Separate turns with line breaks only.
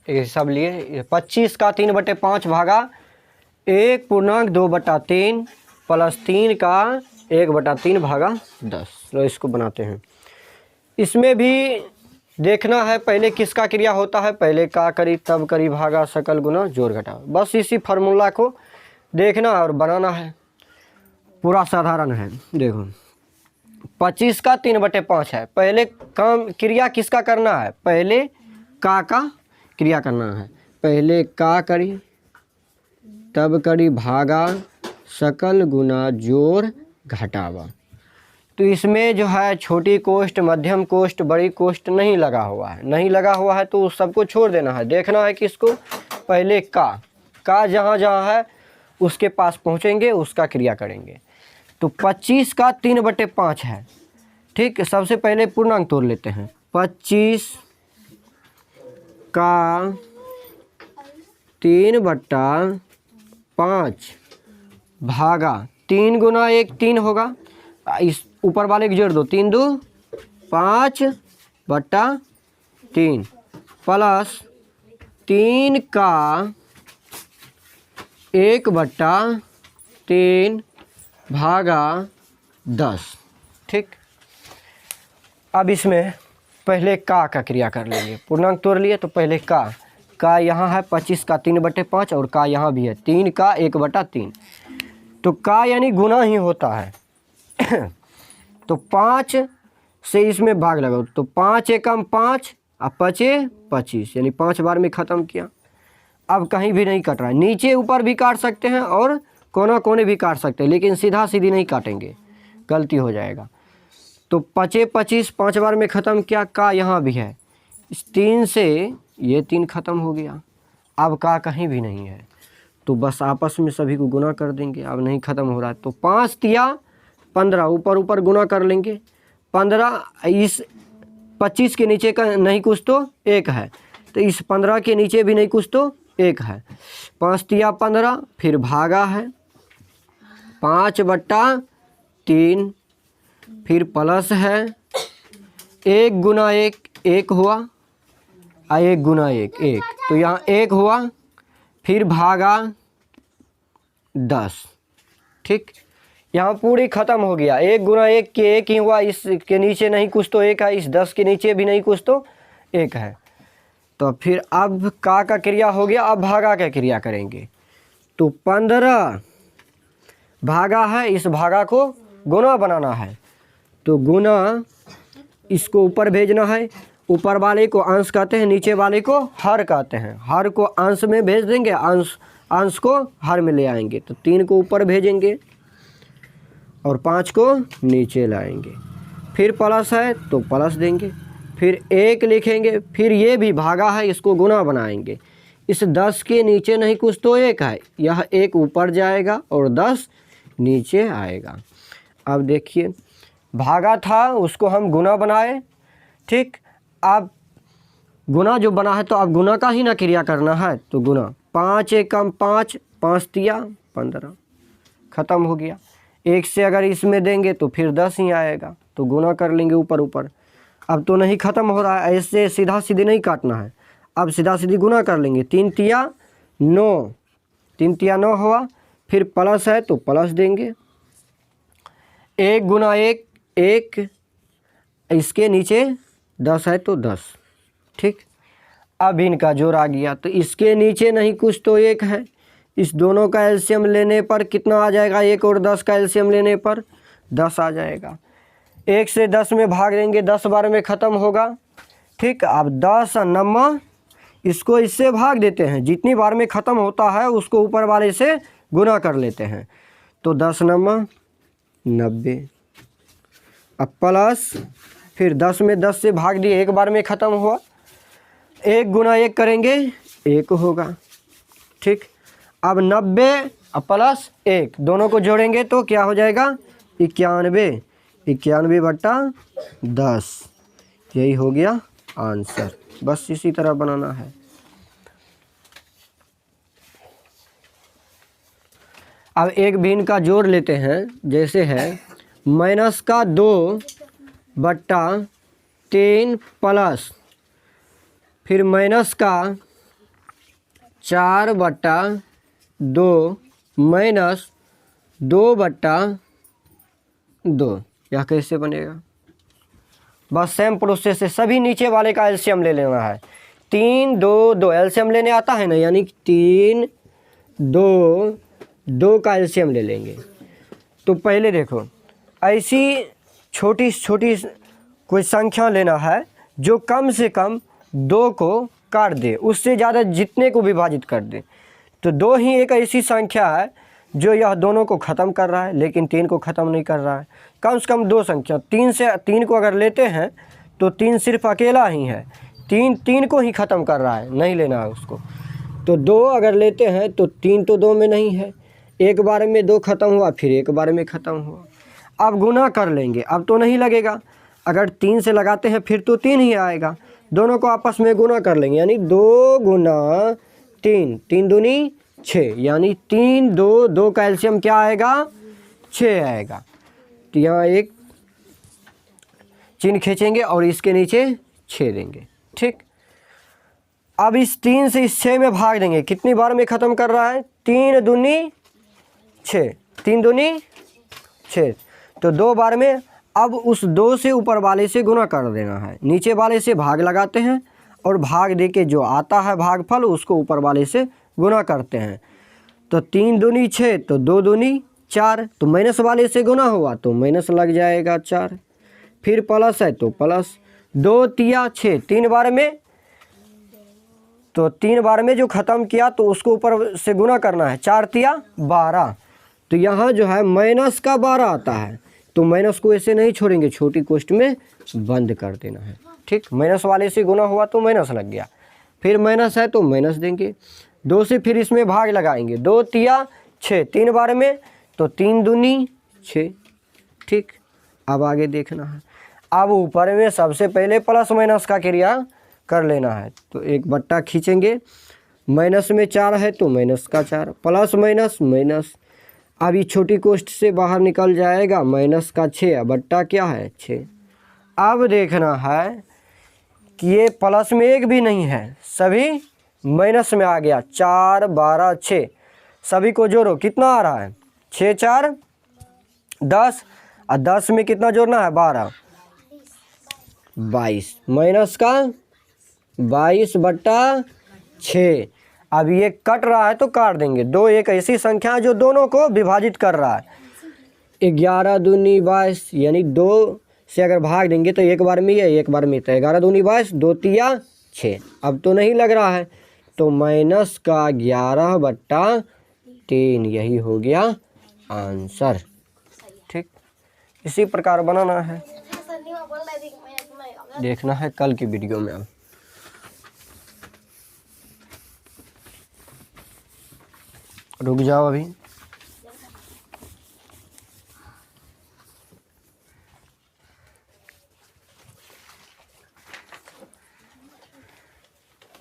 ये सब लिए 25 का 3/5 भागा 1.2/3 प्लस 3 का 1/3 भागा 10। तो इसको बनाते हैं। इसमें भी देखना है पहले किसका क्रिया होता है, पहले का करी तब करी भागा सकल गुना जोड़ घटा। बस इसी फार्मूला को देखना और बनाना है, पूरा साधारण है। देखो 25 का 3/5 है, पहले काम क्रिया किसका करना है, पहले का क्रिया करना है। पहले का करी तब करी भागा सकल गुना जोड़ घटावा। तो इसमें जो है छोटी कोष्ठ, मध्यम कोष्ठ, बड़ी कोष्ठ नहीं लगा हुआ है, नहीं लगा हुआ है तो सबको छोड़ देना है। देखना है कि इसको पहले का जहाँ जहाँ है उसके पास पहुँचेंगे, उसका क्रिया करेंगे। तो 25 का 3/5 है, ठीक। सबसे पहले पूर्णांक तोड़ लेते हैं। 25 का 3/5 भागा 3 गुना 1 3 होगा, इस ऊपर वाले की जोड़ दो, 3 2 5/3 प्लस 3 का 1/3 भागा 10, ठीक। अब इसमें पहले का क्रिया कर लेंगे। पूर्णांक तोड़ लिए तो पहले का यहाँ है 25 का 3/5 और का यहाँ भी है 3 का 1/3। तो का यानी गुना ही होता है। तो 5 से इसमें भाग लगाओ तो 5 एकम 5 और 5 25 यानी 5 बार में ख़त्म किया। अब कहीं भी नहीं कट रहा है, नीचे ऊपर भी काट सकते हैं और कोना कोने भी काट सकते हैं, लेकिन सीधा सीधी नहीं काटेंगे, गलती हो जाएगा। तो 5 25 5 बार में ख़त्म किया। का यहाँ भी है, इस 3 से ये 3 ख़त्म हो गया। अब का कहीं भी नहीं है तो बस आपस में सभी को गुना कर देंगे। अब नहीं ख़त्म हो रहा है तो 5 तिया 15 ऊपर ऊपर गुना कर लेंगे। 15 इस 25 के नीचे का नहीं कुछ तो 1 है, तो इस 15 के नीचे भी नहीं कुछ तो 1 है। 5 तिया 15 फिर भागा है 5/3 फिर प्लस है 1 गुना 1 1 हुआ, 1 गुना 1 1, तो यहाँ 1 हुआ, फिर भागा 10, ठीक। यहाँ पूरी ख़त्म हो गया। 1 गुना 1 के 1 ही हुआ, इसके नीचे नहीं कुछ तो 1 है, इस 10 के नीचे भी नहीं कुछ तो 1 है। तो फिर अब का क्रिया हो गया, अब भागा का क्रिया करेंगे। तो 15 भागा है, इस भागा को गुना बनाना है तो गुना इसको ऊपर भेजना है। ऊपर वाले को अंश कहते हैं, नीचे वाले को हर कहते हैं। हर को अंश में भेज देंगे, अंश को हर में ले आएंगे। तो 3 को ऊपर भेजेंगे और 5 को नीचे लाएंगे। फिर प्लस है तो प्लस देंगे, फिर 1 लिखेंगे, फिर ये भी भागा है, इसको गुना बनाएंगे। इस 10 के नीचे नहीं कुछ तो 1 है, यह 1 ऊपर जाएगा और 10 नीचे आएगा। अब देखिए भागा था उसको हम गुना बनाए, ठीक। अब गुना जो बना है तो अब गुना का ही ना क्रिया करना है, तो गुना 5 एकम 5 5 तिया 15 ख़त्म हो गया। 1 से अगर इसमें देंगे तो फिर 10 ही आएगा, तो गुना कर लेंगे ऊपर ऊपर। अब तो नहीं ख़त्म हो रहा है, ऐसे सीधा सीधी नहीं काटना है, अब सीधा सीधी गुना कर लेंगे। 3 तिया 9 3 तिया 9 हुआ, फिर प्लस है तो प्लस देंगे। 1 गुना 1 1, इसके नीचे 10 है तो 10, ठीक। अब इनका जोड़ आ गया, तो इसके नीचे नहीं कुछ तो 1 है, इस दोनों का एलसीएम लेने पर कितना आ जाएगा, 1 और 10 का एलसीएम लेने पर 10 आ जाएगा। 1 से 10 में भाग देंगे, 10 बार में ख़त्म होगा, ठीक। अब 10 9 इसको इससे भाग देते हैं, जितनी बार में ख़त्म होता है उसको ऊपर वाले से गुना कर लेते हैं। तो 10 9 90, अब प्लस फिर 10 में 10 से भाग दिए, 1 बार में ख़त्म हुआ। 1 गुना 1 करेंगे 1 होगा, ठीक। अब 90 अब प्लस 1 दोनों को जोड़ेंगे तो क्या हो जाएगा 91, 91/10, यही हो गया आंसर। बस इसी तरह बनाना है। अब एक भी इनका जोड़ लेते हैं, जैसे है -2/3 प्लस फिर -3 4/2 माइनस 2/2। यह कैसे बनेगा? बस सेम प्रोसेस से सभी नीचे वाले का एलसीएम ले लेना है। 3 2 2 एलसीएम लेने आता है ना, यानी 3 2 2 का एलसीएम ले लेंगे। तो पहले देखो, ऐसी छोटी छोटी कोई संख्या लेना है जो कम से कम 2 को काट दे, उससे ज़्यादा जितने को विभाजित कर दे। तो 2 ही एक ऐसी संख्या है जो यह दोनों को ख़त्म कर रहा है, लेकिन 3 को ख़त्म नहीं कर रहा है। कम से कम 2 संख्या, 3 को अगर लेते हैं तो 3 सिर्फ अकेला ही है, 3 को ही ख़त्म कर रहा है, नहीं लेना है उसको। तो 2 अगर लेते हैं तो 3 तो 2 में नहीं है, एक बार में 2 ख़त्म हुआ, फिर एक बार में ख़त्म हुआ। अब गुना कर लेंगे, अब तो नहीं लगेगा। अगर 3 से लगाते हैं फिर तो 3 ही आएगा। दोनों को आपस में गुना कर लेंगे, यानी 2 गुना 3, 3 दूनी 6, यानी 3 2 2 का एलसीएम क्या आएगा? 6 आएगा। तो यहाँ एक चिन्ह खींचेंगे और इसके नीचे 6 देंगे। ठीक, अब इस 3 से इस 6 में भाग देंगे। कितनी बार में ख़त्म कर रहा है? 3 दूनी 6, 3 दूनी 6, तो 2 बार में। अब उस 2 से ऊपर वाले से गुना कर देना है, नीचे वाले से भाग लगाते हैं और भाग दे के जो आता है भागफल उसको ऊपर वाले से गुना करते हैं। तो 3 दूनी 6, तो 2 दूनी 4, तो माइनस वाले से गुना हुआ तो माइनस लग जाएगा 4। फिर प्लस है तो प्लस, 2 तिया 6, 3 बार में, तो 3 बार में जो ख़त्म किया तो उसको ऊपर से गुना करना है, 4 तिया 12। तो यहाँ जो है माइनस का 12 आता है, तो माइनस को ऐसे नहीं छोड़ेंगे, छोटी कोष्ठ में बंद कर देना है। ठीक, माइनस वाले से गुना हुआ तो माइनस लग गया, फिर माइनस है तो माइनस देंगे। 2 से फिर इसमें भाग लगाएंगे, 2 तिया 6, 3 बार में, तो 3 दूनी 6। ठीक, अब आगे देखना है। अब ऊपर में सबसे पहले प्लस माइनस का क्रिया कर लेना है, तो एक बट्टा खींचेंगे, माइनस में 4 है तो माइनस का 4, प्लस माइनस माइनस। अब ये छोटी कोष्ठ से बाहर निकल जाएगा, माइनस का 6, बट्टा क्या है 6। अब देखना है कि ये प्लस में एक भी नहीं है, सभी माइनस में आ गया। 4 12 6, सभी को जोड़ो, कितना आ रहा है? 6 4 10, और 10 में कितना जोड़ना है? 12 22, माइनस का 22/6। अब ये कट रहा है तो काट देंगे। 2 एक ऐसी संख्या है जो दोनों को विभाजित कर रहा है। 11 दूनी 22, यानी 2 से अगर भाग देंगे तो एक बार में, एक बार में, तो 11 दूनी 22, 2 तिया 6। अब तो नहीं लग रहा है, तो माइनस का 11/3, यही हो गया आंसर। ठीक, इसी प्रकार बनाना है, देखना है कल की वीडियो में। अब रुक जाओ अभी।